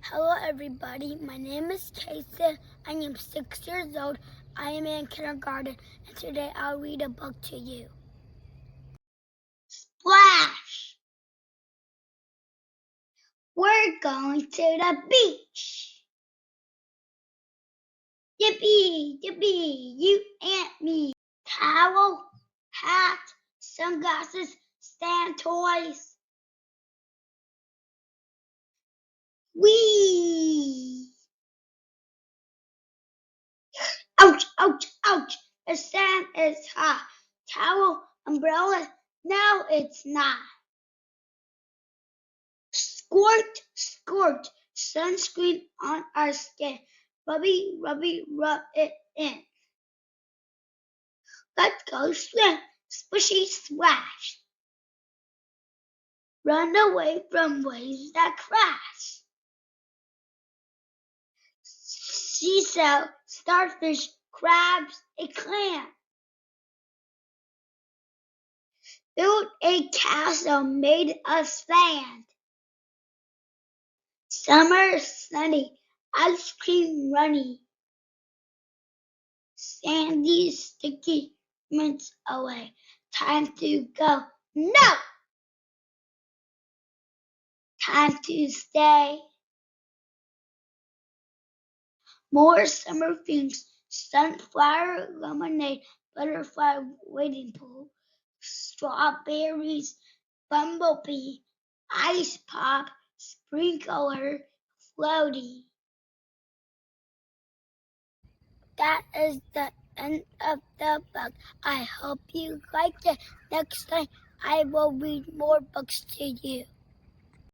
Hello everybody, my name is Kason. I am 6 years old. I am in kindergarten and today I'll read a book to you. Splash! We're going to the beach. Yippee, yippee, you and me. Towel, hat, sunglasses, sand toys. Whee! Ouch, ouch, ouch. The sand is hot. Towel, umbrella, no, it's not. Squirt, squirt, sunscreen on our skin. Rubby, rubby, rub it in. Let's go swim. Swishy, splash. Run away from waves that crash. Seashell, starfish, crabs, a clam. Build a castle made of sand. Summer sunny, ice cream runny. Sandy, sticky, minutes away. Time to go. No! Time to stay. More summer things. Sunflower, lemonade, butterfly wading pool, strawberries, bumblebee, ice pop, sprinkler, floaty. That is the end of the book. I hope you liked it. Next time I will read more books to you.